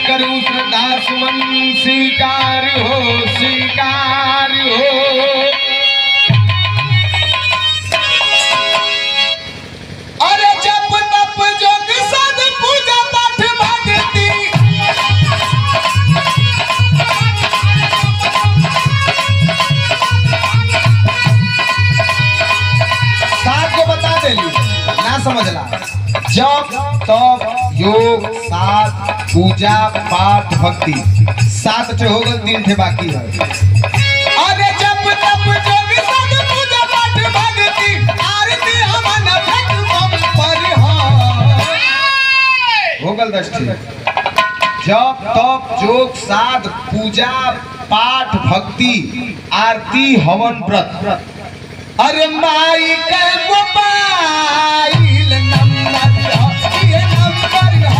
करूं श्रद्धा सुमन स्वीकार हो स्वीकार हो। अरे जप तप जोग सद पूजा पाठ भक्ति साथ को बता देली ना समझला। जप तप योग साथ पूजा पाठ भक्ति 7 ठे हो गए 3 ठे बाकी है। अरे जप तप जोग सद पूजा पाठ भक्ति आरती हवन भक्त पर हो गल 10 ठे। जप तप जोग साध पूजा पाठ भक्ति आरती हवन व्रत। अरे माई के मोबाइल नंबर ये नंबर हो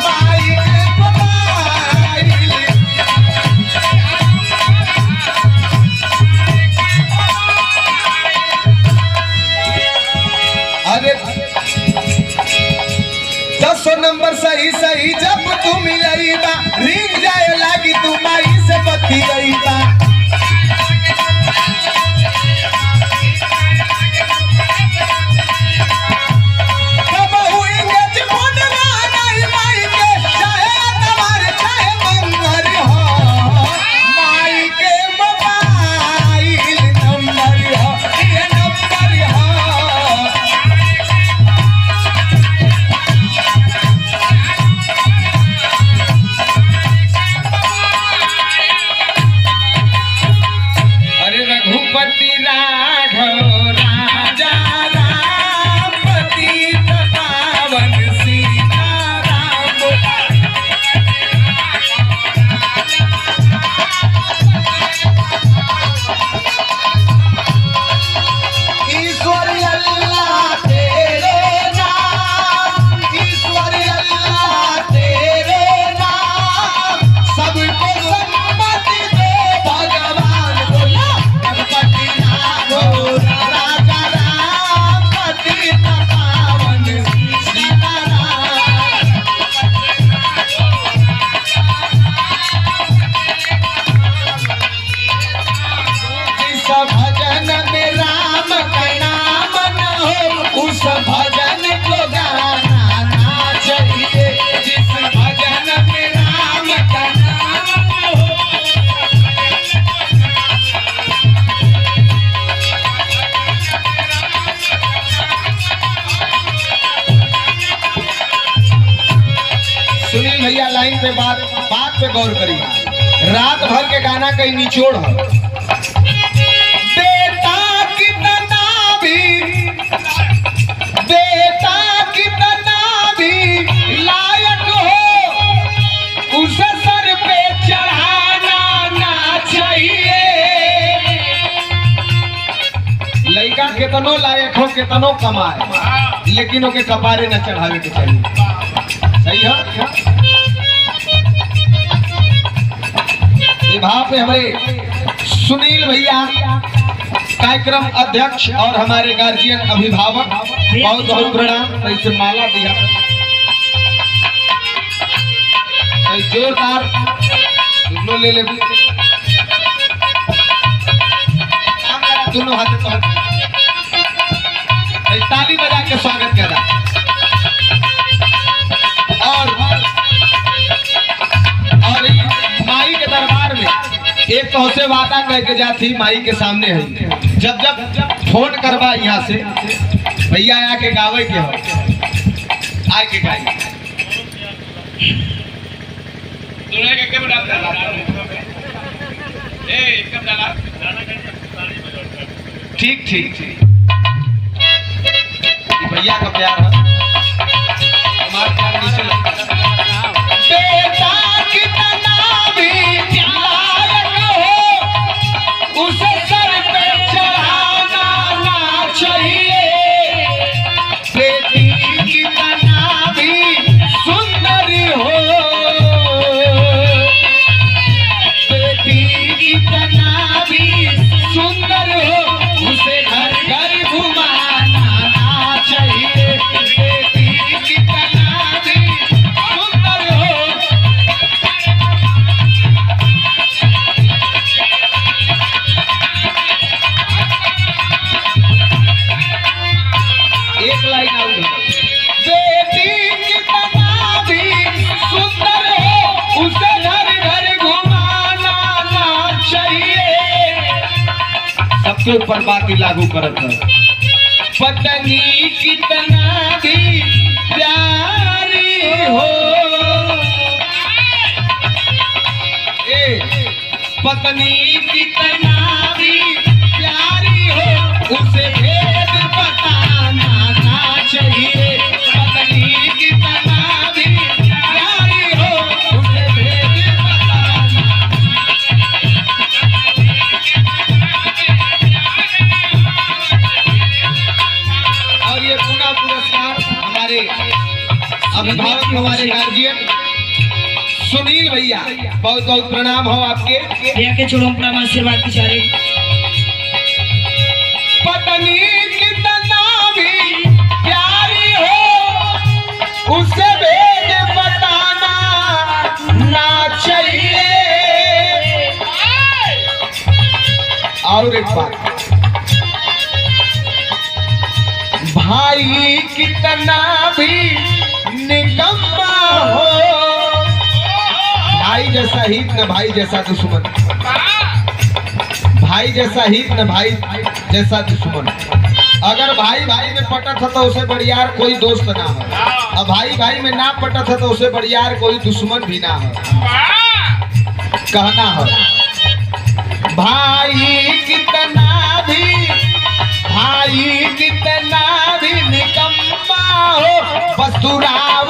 माई के मोबाइल। अरे 10 नंबर सही सही जब तुम लईबा रिंग जाए लागी तू माई से बत्ती लईबा। सुनील भैया लाइन पे बात पे गौर करिए। रात भर के गाना कहीं निचोड़ है। बेटा कितना भी लायक हो उसे सर पे चढ़ाना ना चाहिए। लड़का कितनो लायक हो कितनो कमाए लेकिन ओके कपारे न चढ़ावे के चाहिए। सही है। भाव पे हमारे सुनील भैया कार्यक्रम अध्यक्ष और हमारे गार्जियन अभिभावक बहुत बहुत प्रणाम। ऐसे माला दिया जोरदार ले ले दोनों हाथ ताली बजा के स्वागत करा। और माई के दरबार में एक तो से वादा कह के जाती माई के सामने है। जब फोन करवा यहाँ से भैया आके गावे के हो आए के गाई ठीक ठीक ठीक भैया का प्यार है हमारे प्यार नीचे लगता है। बेटा कितना भी लायक हो उसे सर पे चढ़ाना ना चाहिए। बेटी कितना भी सुंदर हो बेटी कितना भी सुंदर हो उसे घर घर घुमाना ना चाहिए। बेटी कितना भी सुंदर हो उसे घर घर घुमाना ना चाहिए। सबके ऊपर बात लागू करत है। पत्नी कितना भी प्यारी हो, पत्नी कितना भी प्यारी हो उसे भेद बताना ना चाहिए। पत्नी कितना भी प्यारी हो उसे भेद बताना। और ये पूरा पुरस्कार हमारे अभिभावक, हमारे गार्जियन सुनील भैया, बहुत बहुत प्रणाम हो आपके। भैया के छोड़ो अपना आशीर्वाद की चारे। पत्नी कितना भी प्यारी हो उसे भेद बताना ना चाहिए। और एक बात, भाई कितना भी निकम्मा हो, भाई जैसा हित न भाई जैसा दुश्मन, भाई जैसा हित न भाई जैसा दुश्मन। अगर भाई भाई में पटत है तो उसे बड़ियार कोई दोस्त ना हो, और भाई भाई में ना पटत है तो उसे बड़ियार कोई दुश्मन भी ना हो। कहना हो भाई कितना भी निकम्मा हो, बस दुराव